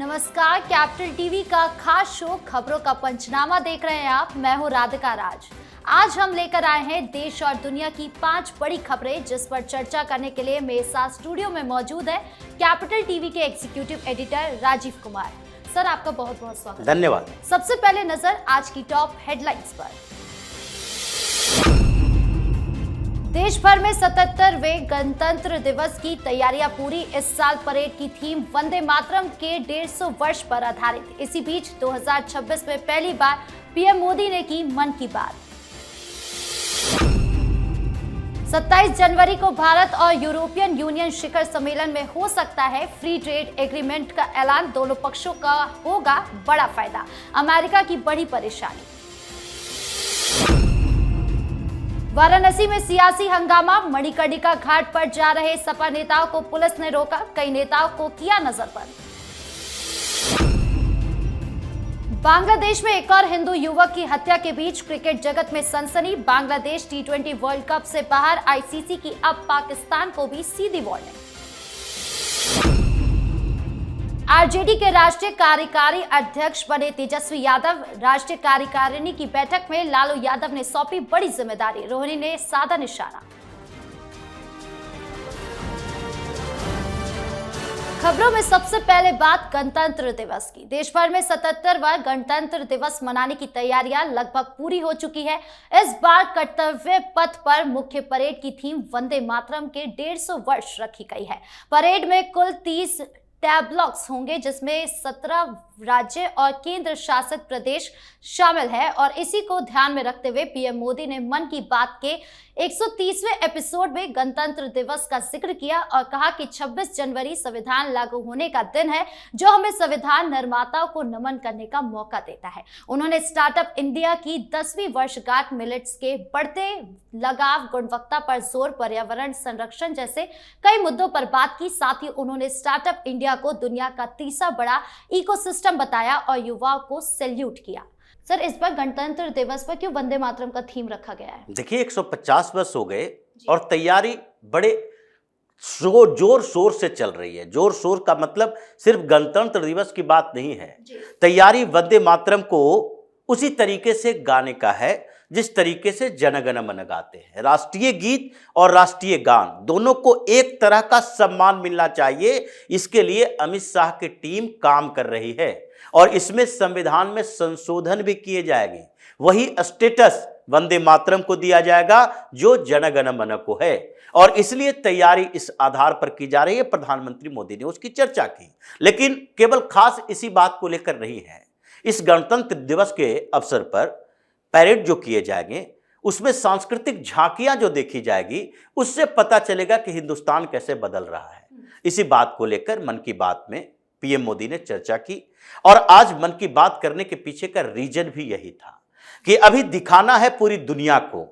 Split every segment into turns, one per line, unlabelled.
नमस्कार, capital TV का खास शो खबरों का पंचनामा देख रहे हैं आप। मैं हूं राधिका राज। आज हम लेकर आए हैं देश और दुनिया की 5 बड़ी खबरें, जिस पर चर्चा करने के लिए मेरे साथ स्टूडियो में मौजूद है कैपिटल टीवी के executive editor Rajeev Kumar. Sir, आपका बहुत बहुत स्वागत।
धन्यवाद।
सबसे पहले नजर आज की टॉप हेडलाइंस पर। देश भर में 77वें गणतंत्र दिवस की तैयारियां पूरी। इस साल परेड की थीम वंदे मातरम के 150 वर्ष पर आधारित। इसी बीच 2026 में पहली बार पीएम मोदी ने की मन की बात। 27 जनवरी को भारत और यूरोपियन यूनियन शिखर सम्मेलन में हो सकता है फ्री ट्रेड एग्रीमेंट का ऐलान। दोनों पक्षों का होगा बड़ा फायदा। अमेरिका की बड़ी परेशानी। वाराणसी में सियासी हंगामा। मणिकर्णिका घाट पर जा रहे सपा नेताओं को पुलिस ने रोका। कई नेताओं को किया नजरबंद। बांग्लादेश में एक और हिंदू युवक की हत्या के बीच क्रिकेट जगत में सनसनी। बांग्लादेश T20 वर्ल्ड कप से बाहर। आईसीसी की अब पाकिस्तान को भी सीधी वार्निंग। आरजेडी के राष्ट्रीय कार्यकारी अध्यक्ष बने तेजस्वी यादव। राष्ट्रीय कार्यकारिणी की बैठक में लालू यादव ने सौंपी बड़ी जिम्मेदारी। रोहिणी ने साधा निशाना। खबरों में सबसे पहले बात गणतंत्र दिवस की। देश भर में 77वां गणतंत्र दिवस मनाने की तैयारियां लगभग पूरी हो चुकी है। इस बार कर्तव्य पथ पर मुख्य परेड की थीम वंदे मातरम के 150 वर्ष रखी गई है। परेड में कुल 30 टैब्लॉक्स होंगे, जिसमें 17 राज्य और केंद्र शासित प्रदेश शामिल है। और इसी को ध्यान में रखते हुए पीएम मोदी ने मन की बात के 130वें एपिसोड में गणतंत्र दिवस का जिक्र किया और कहा कि 26 जनवरी संविधान लागू होने का दिन है, जो हमें संविधान निर्माताओं को नमन करने का मौका देता है। उन्होंने स्टार्टअप इंडिया की 10वीं वर्षगांठ, मिलेट्स के बढ़ते लगाव, गुणवत्ता पर जोर, पर्यावरण संरक्षण जैसे कई मुद्दों पर बात की। साथ ही उन्होंने स्टार्टअप इंडिया को दुनिया का तीसरा बड़ा इकोसिस्टम बताया और युवाओं को सैल्यूट किया। सर, इस बार गणतंत्र दिवस पर क्यों वंदे मातरम का थीम रखा गया है?
देखिए, 150 वर्ष हो गए और तैयारी बड़े जोर शोर से चल रही है। जोर शोर का मतलब सिर्फ गणतंत्र दिवस की बात नहीं है। तैयारी वंदे मातरम को उसी तरीके से गाने का है जिस तरीके से जन गण मन गाते हैं। राष्ट्रीय गीत और राष्ट्रीय गान दोनों को एक तरह का सम्मान मिलना चाहिए। इसके लिए अमित शाह की टीम काम कर रही है और इसमें संविधान में संशोधन भी किए जाएंगे। वही स्टेटस वंदे मातरम को दिया जाएगा जो जन गण मन को है, और इसलिए तैयारी इस आधार पर की जा रही है। प्रधानमंत्री मोदी ने उसकी चर्चा की, लेकिन केवल खास इसी बात को लेकर नहीं है। इस गणतंत्र दिवस के अवसर पर परेड जो किए जाएंगे, उसमें सांस्कृतिक झांकियां जो देखी जाएगी, उससे पता चलेगा कि हिंदुस्तान कैसे बदल रहा है। इसी बात को लेकर मन की बात में पीएम मोदी ने चर्चा की और आज मन की बात करने के पीछे का रीजन भी यही था कि अभी दिखाना है पूरी दुनिया को,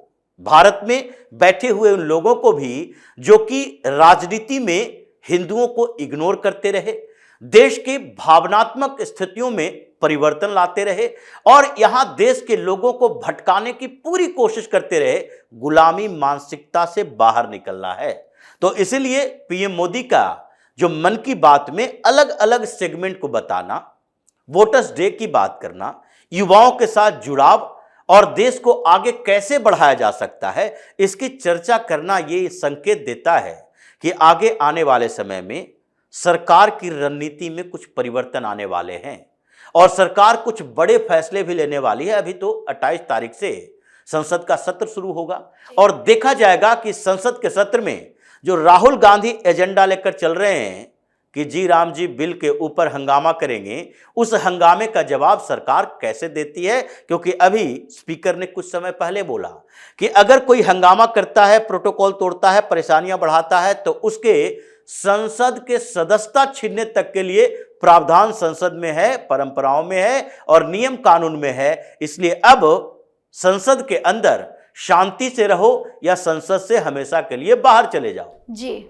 भारत में बैठे हुए उन लोगों को भी जो कि राजनीति में हिंदुओं को इग्नोर करते रहे, देश की भावनात्मक स्थितियों में परिवर्तन लाते रहे और यहां देश के लोगों को भटकाने की पूरी कोशिश करते रहे। गुलामी मानसिकता से बाहर निकलना है। तो इसलिए पीएम मोदी का जो मन की बात में अलग अलग सेगमेंट को बताना, वोटर्स डे की बात करना, युवाओं के साथ जुड़ाव और देश को आगे कैसे बढ़ाया जा सकता है, इसकी चर्चा करना ये संकेत देता है कि आगे आने वाले समय में सरकार की रणनीति में कुछ परिवर्तन आने वाले हैं और सरकार कुछ बड़े फैसले भी लेने वाली है। अभी तो 28 तारीख से संसद का सत्र शुरू होगा और देखा जाएगा कि संसद के सत्र में जो राहुल गांधी एजेंडा लेकर चल रहे हैं कि जी राम जी बिल के ऊपर हंगामा करेंगे, उस हंगामे का जवाब सरकार कैसे देती है। क्योंकि अभी स्पीकर ने कुछ समय पहले बोला कि अगर कोई हंगामा करता है, प्रोटोकॉल तोड़ता है, परेशानियां बढ़ाता है, तो उसके संसद के सदस्यता छीनने तक के लिए प्रावधान संसद में है, परंपराओं में है और नियम कानून में है। इसलिए अब संसद के अंदर शांति से रहो या संसद से हमेशा के लिए बाहर चले जाओ।
जी,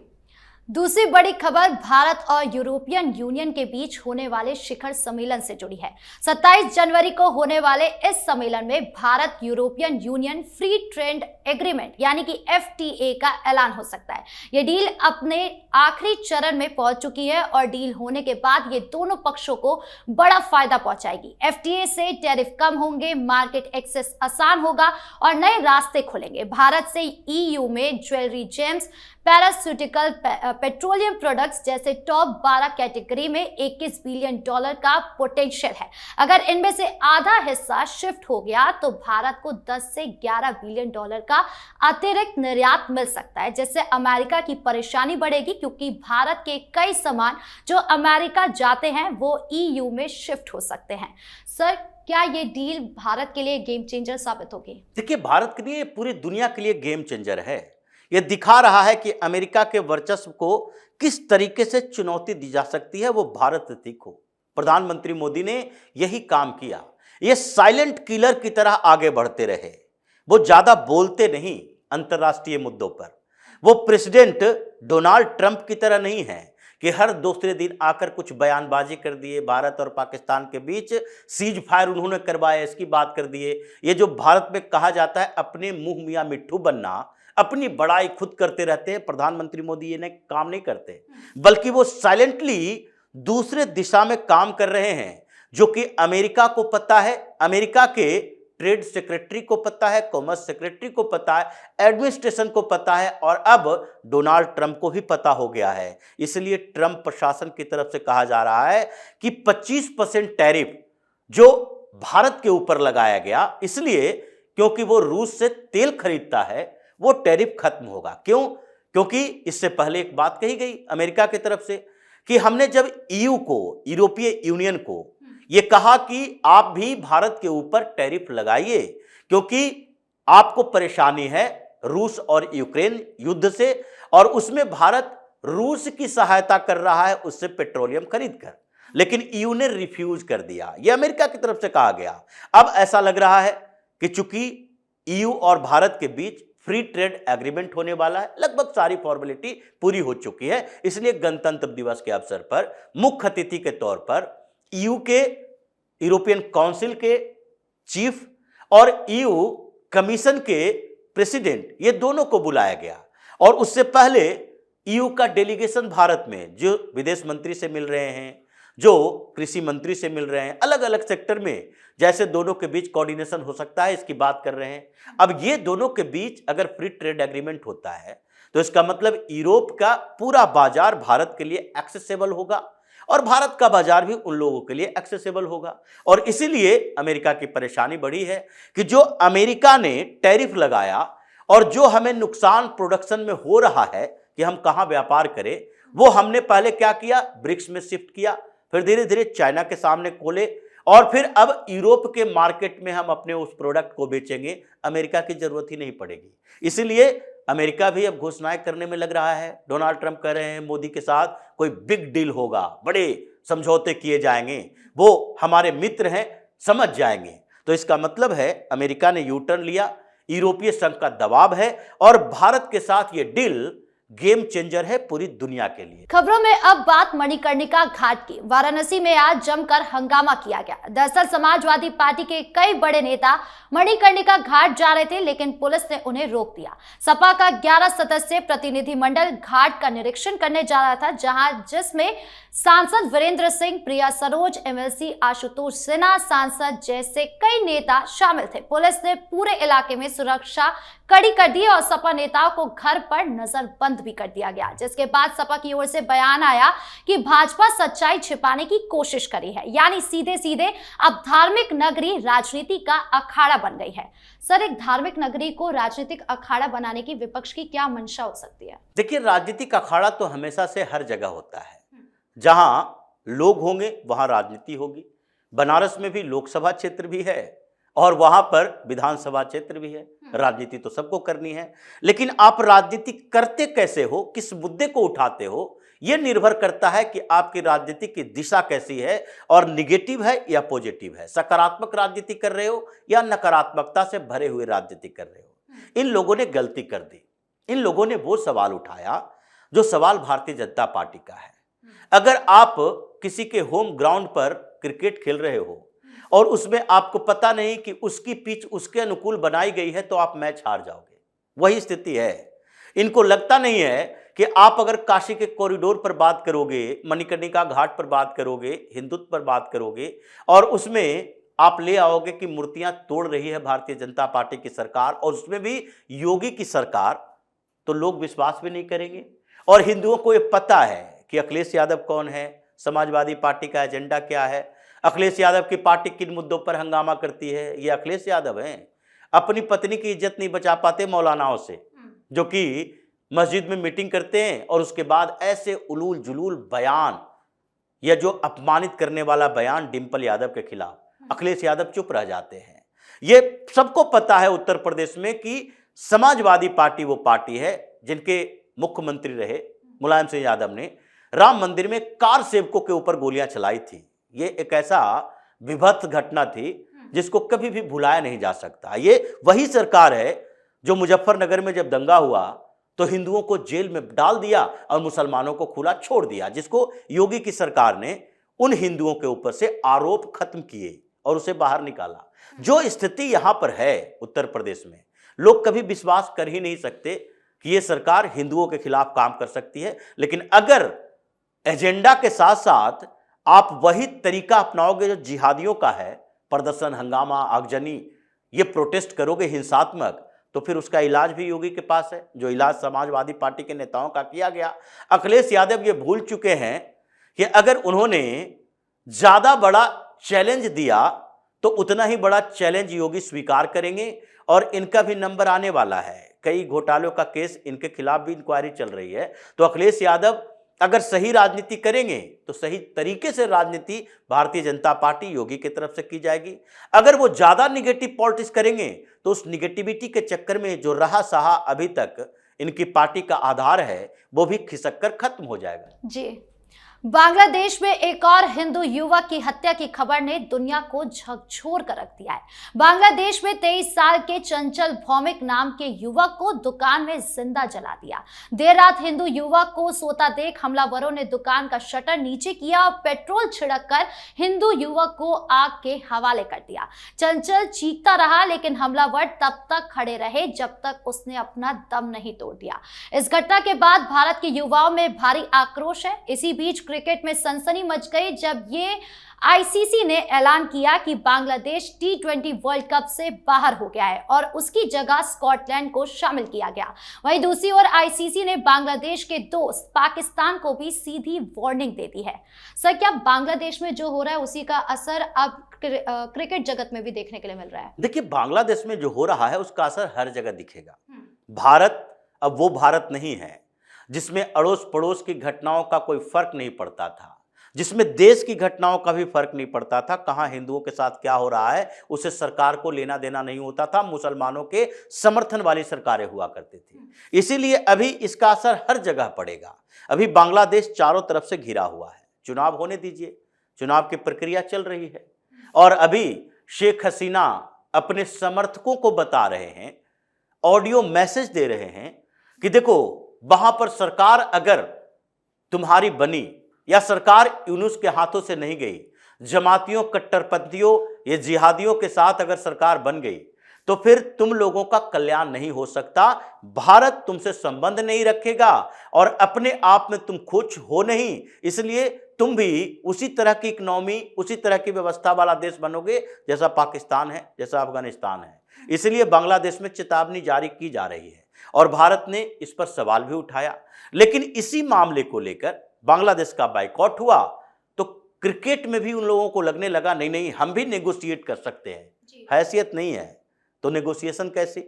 दूसरी बड़ी खबर भारत और यूरोपियन यूनियन के बीच होने वाले शिखर सम्मेलन से जुड़ी है। 27 जनवरी को होने वाले इस सम्मेलन में Bharat European union free trade agreement यानी कि FTA का ऐलान हो सकता है। ये डील अपने आखिरी चरण में पहुंच चुकी है और डील होने के बाद ये दोनों पक्षों को बड़ा फायदा पहुंचाएगी। FTA से टैरिफ कम होंगे, मार्केट एक्सेस आसान होगा और नए रास्ते खुलेंगे। भारत से EU में ज्वेलरी, जेम्स, पैरास्यूटिकल, पेट्रोलियम प्रोडक्ट्स जैसे टॉप 12 कैटेगरी में $21 बिलियन का पोटेंशियल है। अगर इनमें से आधा हिस्सा शिफ्ट हो गया तो भारत को 10 से 11 बिलियन डॉलर का अतिरिक्त निर्यात मिल सकता है, जिससे अमेरिका की परेशानी बढ़ेगी क्योंकि भारत के कई सामान जो अमेरिका जाते हैं वो EU में शिफ्ट हो सकते हैं। सर, क्या ये डील भारत के लिए गेम चेंजर साबित होगी?
देखिए, भारत के लिए, पूरी दुनिया के लिए गेम चेंजर है। यह दिखा रहा है कि अमेरिका के वर्चस्व को किस तरीके से चुनौती दी जा सकती है, वो भारत सीखो। प्रधानमंत्री मोदी ने यही काम किया। ये साइलेंट किलर की तरह आगे बढ़ते रहे। वो ज्यादा बोलते नहीं अंतर्राष्ट्रीय मुद्दों पर। वो प्रेसिडेंट डोनाल्ड ट्रंप की तरह नहीं है कि हर दूसरे दिन आकर कुछ बयानबाजी कर दिए। भारत और पाकिस्तान के बीच सीज फायर उन्होंने करवाया, इसकी बात कर दिए। ये जो भारत में कहा जाता है अपने मुंह मियां मिट्ठू बनना, अपनी बड़ाई खुद करते रहते हैं। प्रधानमंत्री मोदी ये काम नहीं करते, बल्कि वो साइलेंटली दूसरे दिशा में काम कर रहे हैं, जो कि अमेरिका को पता है, अमेरिका के ट्रेड सेक्रेटरी को पता है, कॉमर्स सेक्रेटरी को पता है, एडमिनिस्ट्रेशन को पता है और अब डोनाल्ड ट्रंप को भी पता हो गया है। इसलिए ट्रंप प्रशासन की तरफ से कहा जा रहा है कि 25% टैरिफ जो भारत के ऊपर लगाया गया, इसलिए क्योंकि वो रूस से तेल खरीदता है, वो टैरिफ खत्म होगा। क्यों? क्योंकि इससे पहले एक बात कही गई अमेरिका की तरफ से कि हमने जब EU को, यूरोपीय यूनियन को ये कहा कि आप भी भारत के ऊपर टैरिफ लगाइए क्योंकि आपको परेशानी है रूस और यूक्रेन युद्ध से, और उसमें भारत रूस की सहायता कर रहा है उससे पेट्रोलियम खरीदकर, लेकिन EU ने रिफ्यूज कर दिया। यह अमेरिका की तरफ से कहा गया। अब ऐसा लग रहा है कि चूंकि EU और भारत के बीच फ्री ट्रेड एग्रीमेंट होने वाला है, लगभग सारी फॉर्मेलिटी पूरी हो चुकी है, इसलिए गणतंत्र दिवस के अवसर पर मुख्य अतिथि के तौर पर EU के, यूरोपियन काउंसिल के चीफ और EU कमीशन के प्रेसिडेंट, ये दोनों को बुलाया गया। और उससे पहले EU का डेलीगेशन भारत में, जो विदेश मंत्री से मिल रहे हैं, जो कृषि मंत्री से मिल रहे हैं, अलग अलग सेक्टर में जैसे दोनों के बीच कोऑर्डिनेशन हो सकता है, इसकी बात कर रहे हैं। अब ये दोनों के बीच अगर फ्री ट्रेड एग्रीमेंट होता है तो इसका मतलब यूरोप का पूरा बाजार भारत के लिए एक्सेसिबल होगा और भारत का बाजार भी उन लोगों के लिए एक्सेसिबल होगा। और इसीलिए अमेरिका की परेशानी बढ़ी है कि जो अमेरिका ने टैरिफ लगाया और जो हमें नुकसान प्रोडक्शन में हो रहा है कि हम कहां व्यापार करें, वो हमने पहले क्या किया, ब्रिक्स में शिफ्ट किया, फिर धीरे धीरे चाइना के सामने खोले और फिर अब यूरोप के मार्केट में हम अपने उस प्रोडक्ट को बेचेंगे। अमेरिका की जरूरत ही नहीं पड़ेगी। इसलिए अमेरिका भी अब घोषणाएं करने में लग रहा है। डोनाल्ड ट्रंप कह रहे हैं मोदी के साथ कोई बिग डील होगा, बड़े समझौते किए जाएंगे, वो हमारे मित्र हैं, समझ जाएंगे। तो इसका मतलब है अमेरिका ने यू टर्न लिया, यूरोपीय संघ का दबाव है और भारत के साथ ये डील गेम चेंजर है पूरी दुनिया के लिए।
खबरों में अब बात मणिकर्णिका घाट की। वाराणसी में आज जमकर हंगामा किया गया। दरअसल समाजवादी पार्टी के कई बड़े नेता मणिकर्णिका घाट जा रहे थे, लेकिन पुलिस ने उन्हें रोक दिया। सपा का 11 सदस्यीय प्रतिनिधिमंडल घाट का निरीक्षण करने जा रहा था, जिसमें सांसद वीरेंद्र सिंह, प्रिया सरोज, MLC आशुतोष सिन्हा, सांसद जैसे कई नेता शामिल थे। पुलिस ने पूरे इलाके में सुरक्षा कड़ी कर दी और सपा नेताओं को घर पर नजरबंद भी कर दिया गया, जिसके बाद सपा की ओर से बयान आया कि भाजपा सच्चाई छिपाने की कोशिश करी है, यानी सीधे सीधे अब धार्मिक नगरी राजनीति का अखाड़ा बन गई है। सर, एक धार्मिक नगरी को राजनीतिक अखाड़ा बनाने की विपक्ष की क्या मंशा हो सकती है?
देखिए, राजनीतिक अखाड़ा तो हमेशा से हर जगह होता है। जहां लोग होंगे वहां राजनीति होगी। बनारस में भी लोकसभा क्षेत्र भी है और वहां पर विधानसभा क्षेत्र भी है। राजनीति तो सबको करनी है, लेकिन आप राजनीति करते कैसे हो, किस मुद्दे को उठाते हो, यह निर्भर करता है कि आपकी राजनीति की दिशा कैसी है और निगेटिव है या पॉजिटिव है। सकारात्मक राजनीति कर रहे हो या नकारात्मकता से भरे हुए राजनीति कर रहे हो। इन लोगों ने गलती कर दी। इन लोगों ने वो सवाल उठाया जो सवाल भारतीय जनता पार्टी का है। अगर आप किसी के होम ग्राउंड पर क्रिकेट खेल रहे हो और उसमें आपको पता नहीं कि उसकी पिच उसके अनुकूल बनाई गई है, तो आप मैच हार जाओगे। वही स्थिति है। इनको लगता नहीं है कि आप अगर काशी के कॉरिडोर पर बात करोगे, मणिकर्णिका घाट पर बात करोगे, हिंदुत्व पर बात करोगे और उसमें आप ले आओगे कि मूर्तियां तोड़ रही है भारतीय जनता पार्टी की सरकार और उसमें भी योगी की सरकार, तो लोग विश्वास भी नहीं करेंगे। और हिंदुओं को ये पता है कि अखिलेश यादव कौन है, समाजवादी पार्टी का एजेंडा क्या है, अखिलेश यादव की पार्टी किन मुद्दों पर हंगामा करती है। ये अखिलेश यादव हैं, अपनी पत्नी की इज्जत नहीं बचा पाते मौलानाओं से, जो कि मस्जिद में मीटिंग करते हैं और उसके बाद ऐसे उलूल जुलूल बयान या जो अपमानित करने वाला बयान डिंपल यादव के खिलाफ, अखिलेश यादव चुप रह जाते हैं। ये सबको पता है उत्तर प्रदेश में कि समाजवादी पार्टी वो पार्टी है जिनके मुख्यमंत्री रहे मुलायम सिंह यादव ने राम मंदिर में कार सेवकों के ऊपर गोलियां चलाई थी। ये एक ऐसा विभत्स घटना थी जिसको कभी भी भुलाया नहीं जा सकता। ये वही सरकार है जो मुजफ्फरनगर में जब दंगा हुआ तो हिंदुओं को जेल में डाल दिया और मुसलमानों को खुला छोड़ दिया, जिसको योगी की सरकार ने उन हिंदुओं के ऊपर से आरोप खत्म किए और उसे बाहर निकाला। जो स्थिति यहां पर है उत्तर प्रदेश में, लोग कभी विश्वास कर ही नहीं सकते कि यह सरकार हिंदुओं के खिलाफ काम कर सकती है। लेकिन अगर एजेंडा के साथ साथ आप वही तरीका अपनाओगे जो जिहादियों का है, प्रदर्शन, हंगामा, आगजनी, ये प्रोटेस्ट करोगे हिंसात्मक, तो फिर उसका इलाज भी योगी के पास है, जो इलाज समाजवादी पार्टी के नेताओं का किया गया। अखिलेश यादव ये भूल चुके हैं कि अगर उन्होंने ज्यादा बड़ा चैलेंज दिया तो उतना ही बड़ा चैलेंज योगी स्वीकार करेंगे और इनका भी नंबर आने वाला है। कई घोटालों का केस इनके खिलाफ भी इंक्वायरी चल रही है। तो अखिलेश यादव अगर सही राजनीति करेंगे तो सही तरीके से राजनीति भारतीय जनता पार्टी योगी की तरफ से की जाएगी। अगर वो ज्यादा निगेटिव पॉलिटिक्स करेंगे तो उस निगेटिविटी के चक्कर में जो रहा सहा अभी तक इनकी पार्टी का आधार है वो भी खिसक कर खत्म हो जाएगा।
जी, बांग्लादेश में एक और हिंदू युवक की हत्या की खबर ने दुनिया को झकझोर कर रख दिया है। बांग्लादेश में 23 साल के चंचल भौमिक नाम के युवक को दुकान में जिंदा जला दिया। देर रात हिंदू युवक को सोता देख हमलावरों ने दुकान का शटर नीचे किया और पेट्रोल छिड़ककर हिंदू युवक को आग के हवाले कर दिया। चंचल चीखता रहा लेकिन हमलावर तब तक खड़े रहे जब तक उसने अपना दम नहीं तोड़ दिया। इस घटना के बाद भारत के युवाओं में भारी आक्रोश है। इसी बीच क्रिकेट में सनसनी मच गई जब ये आईसीसी ने ऐलान किया कि बांग्लादेश T20 वर्ल्ड कप से बाहर हो गया है और उसकी जगह स्कॉटलैंड को शामिल किया गया। वहीं दूसरी ओर आईसीसी ने बांग्लादेश के दोस्त पाकिस्तान को भी सीधी वार्निंग दे दी है। सर, क्या बांग्लादेश में जो हो रहा है उसी का असर अब क्रिकेट जगत में भी देखने के लिए मिल रहा है?
देखिए, बांग्लादेश में जो हो रहा है उसका असर हर जगह दिखेगा। भारत अब वो भारत नहीं है जिसमें अड़ोस पड़ोस की घटनाओं का कोई फर्क नहीं पड़ता था, जिसमें देश की घटनाओं का भी फर्क नहीं पड़ता था। कहां हिंदुओं के साथ क्या हो रहा है उसे सरकार को लेना देना नहीं होता था। मुसलमानों के समर्थन वाली सरकारें हुआ करती थी। इसीलिए अभी इसका असर हर जगह पड़ेगा। अभी बांग्लादेश चारों तरफ से घिरा हुआ है। चुनाव होने दीजिए, चुनाव की प्रक्रिया चल रही है और अभी शेख हसीना अपने समर्थकों को बता रहे हैं, ऑडियो मैसेज दे रहे हैं कि देखो, वहां पर सरकार अगर तुम्हारी बनी या सरकार यूनुस के हाथों से नहीं गई, जमातियों, कट्टरपंथियों, ये जिहादियों के साथ अगर सरकार बन गई तो फिर तुम लोगों का कल्याण नहीं हो सकता। भारत तुमसे संबंध नहीं रखेगा और अपने आप में तुम खुश हो नहीं, इसलिए तुम भी उसी तरह की इकोनॉमी, उसी तरह की व्यवस्था वाला देश बनोगे जैसा पाकिस्तान है, जैसा अफगानिस्तान है। इसलिए बांग्लादेश में चेतावनी जारी की जा रही है और भारत ने इस पर सवाल भी उठाया। लेकिन इसी मामले को लेकर बांग्लादेश का बायकॉट हुआ तो क्रिकेट में भी उन लोगों को लगने लगा नहीं नहीं, हम भी नेगोशिएट कर सकते हैं। हैसियत नहीं है तो नेगोशिएशन कैसे?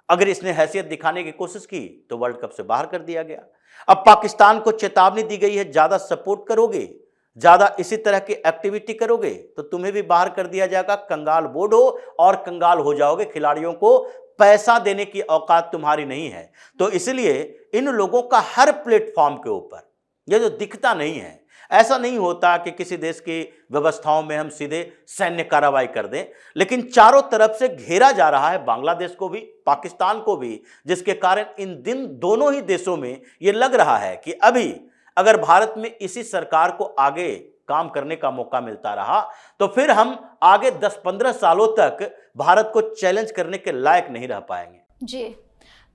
अगर इसने हैसियत दिखाने की कोशिश की तो वर्ल्ड कप से बाहर कर दिया गया। अब पाकिस्तान को चेतावनी दी गई है, ज्यादा सपोर्ट करोगे, ज्यादा इसी तरह की एक्टिविटी करोगे तो तुम्हें भी बाहर कर दिया जाएगा। कंगाल बोर्ड हो और कंगाल हो जाओगे। खिलाड़ियों को पैसा देने की औकात तुम्हारी नहीं है। तो इसलिए इन लोगों का हर प्लेटफॉर्म के ऊपर ये जो दिखता नहीं है, ऐसा नहीं होता कि किसी देश की व्यवस्थाओं में हम सीधे सैन्य कार्रवाई कर दें, लेकिन चारों तरफ से घेरा जा रहा है बांग्लादेश को भी, पाकिस्तान को भी, जिसके कारण इन दिन दोनों ही देशों में ये लग रहा है कि अभी अगर भारत में इसी सरकार को आगे काम करने का मौका मिलता रहा तो फिर हम आगे 10-15 सालों तक भारत को चैलेंज करने के लायक नहीं रह पाएंगे।
जी,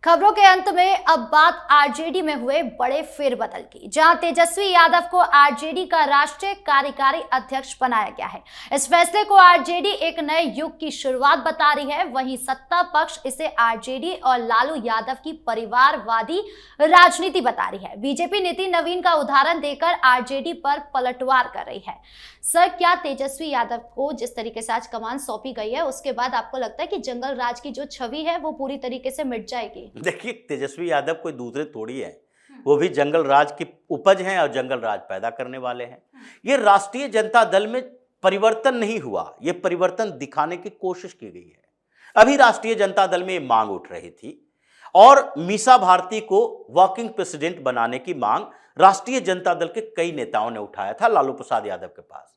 खबरों के अंत में अब बात आरजेडी में हुए बड़े फेरबदल की, जहां तेजस्वी यादव को आरजेडी का राष्ट्रीय कार्यकारी अध्यक्ष बनाया गया है। इस फैसले को आरजेडी एक नए युग की शुरुआत बता रही है। वहीं सत्ता पक्ष इसे आरजेडी और लालू यादव की परिवारवादी राजनीति बता रही है। बीजेपी नितिन नवीन का उदाहरण देकर आरजेडी पर पलटवार कर रही है। सर, क्या तेजस्वी यादव को जिस तरीके से आज कमान सौंपी गई है उसके बाद आपको लगता है कि जंगल राज की जो छवि है वो पूरी तरीके से मिट जाएगी?
देखिए, तेजस्वी यादव कोई दूसरे थोड़ी है, वो भी जंगल राज की उपज हैं और जंगल राज पैदा करने वाले हैं। ये राष्ट्रीय जनता दल में परिवर्तन नहीं हुआ, ये परिवर्तन दिखाने की कोशिश की गई है। अभी राष्ट्रीय जनता दल में ये मांग उठ रही थी और मीसा भारती को वर्किंग प्रेसिडेंट बनाने की मांग राष्ट्रीय जनता दल के कई नेताओं ने उठाया था लालू प्रसाद यादव के पास,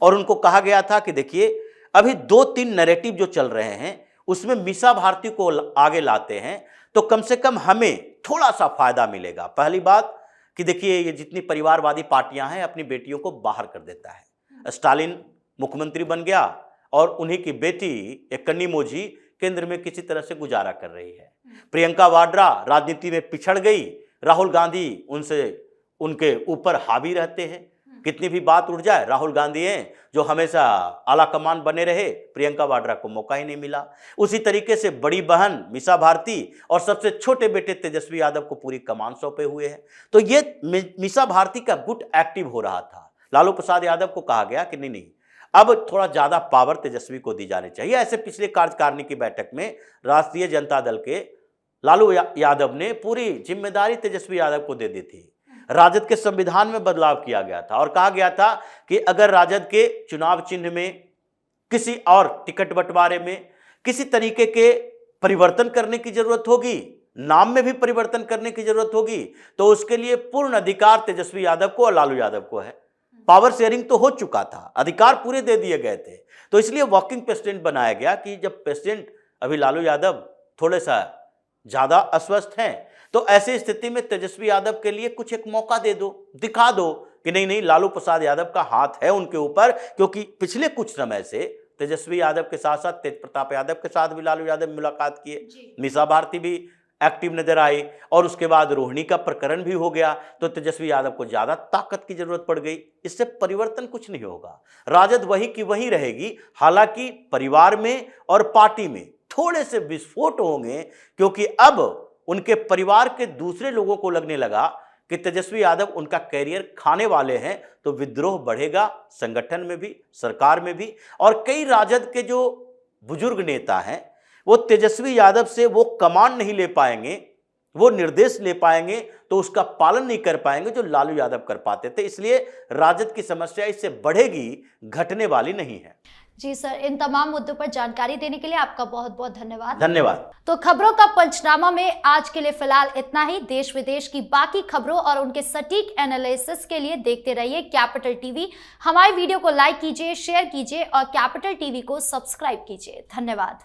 और उनको कहा गया था कि देखिए, अभी 2-3 नैरेटिव जो चल रहे हैं उसमें मीसा भारती को आगे लाते हैं तो कम से कम हमें थोड़ा सा फायदा मिलेगा। पहली बात कि देखिए, ये जितनी परिवारवादी पार्टियां हैं अपनी बेटियों को बाहर कर देता है। स्टालिन मुख्यमंत्री बन गया और उन्हीं की बेटी एक कन्नी मोजी केंद्र में किसी तरह से गुजारा कर रही है। प्रियंका वाड्रा राजनीति में पिछड़ गई, राहुल गांधी उनके ऊपर हावी रहते हैं। कितनी भी बात उठ जाए, राहुल गांधी हैं जो हमेशा आला कमान बने रहे, प्रियंका वाड्रा को मौका ही नहीं मिला। उसी तरीके से बड़ी बहन मीसा भारती और सबसे छोटे बेटे तेजस्वी यादव को पूरी कमान सौंपे हुए हैं। तो ये मीसा भारती का गुट एक्टिव हो रहा था। लालू प्रसाद यादव को कहा गया कि नहीं, अब थोड़ा ज्यादा पावर तेजस्वी को दी जानी चाहिए। ऐसे पिछले कार्यकारिणी की बैठक में राष्ट्रीय जनता दल के लालू यादव ने पूरी जिम्मेदारी तेजस्वी यादव को दे दी थी। राजद के संविधान में बदलाव किया गया था और कहा गया था कि अगर राजद के चुनाव चिन्ह में, किसी और टिकट बंटवारे में किसी तरीके के परिवर्तन करने की जरूरत होगी, नाम में भी परिवर्तन करने की जरूरत होगी, तो उसके लिए पूर्ण अधिकार तेजस्वी यादव को और लालू यादव को है। पावर शेयरिंग तो हो चुका था, अधिकार पूरे दे दिए गए थे, तो इसलिए वर्किंग प्रेसिडेंट बनाया गया कि जब प्रेसिडेंट अभी लालू यादव थोड़े सा ज्यादा अस्वस्थ हैं तो ऐसी स्थिति में तेजस्वी यादव के लिए कुछ एक मौका दे दो, दिखा दो कि नहीं, लालू प्रसाद यादव का हाथ है उनके ऊपर। क्योंकि पिछले कुछ समय से तेजस्वी यादव के साथ साथ तेज प्रताप यादव के साथ भी लालू यादव मुलाकात किए, मीसा भारती भी एक्टिव नजर आई और उसके बाद रोहिणी का प्रकरण भी हो गया, तो तेजस्वी यादव को ज्यादा ताकत की जरूरत पड़ गई। इससे परिवर्तन कुछ नहीं होगा, राजद वही की वही रहेगी। हालांकि परिवार में और पार्टी में थोड़े से विस्फोट होंगे, क्योंकि अब उनके परिवार के दूसरे लोगों को लगने लगा कि तेजस्वी यादव उनका कैरियर खाने वाले हैं, तो विद्रोह बढ़ेगा संगठन में भी, सरकार में भी। और कई राजद के जो बुजुर्ग नेता हैं वो तेजस्वी यादव से वो कमांड नहीं ले पाएंगे, वो निर्देश ले पाएंगे तो उसका पालन नहीं कर पाएंगे जो लालू यादव कर पाते थे। इसलिए राजद की समस्या इससे बढ़ेगी, घटने वाली नहीं है।
जी सर, इन तमाम मुद्दों पर जानकारी देने के लिए आपका बहुत बहुत धन्यवाद।
धन्यवाद।
तो खबरों का पंचनामा में आज के लिए फिलहाल इतना ही। देश विदेश की बाकी खबरों और उनके सटीक एनालिसिस के लिए देखते रहिए कैपिटल टीवी। हमारी वीडियो को लाइक कीजिए, शेयर कीजिए और कैपिटल टीवी को सब्सक्राइब कीजिए। धन्यवाद।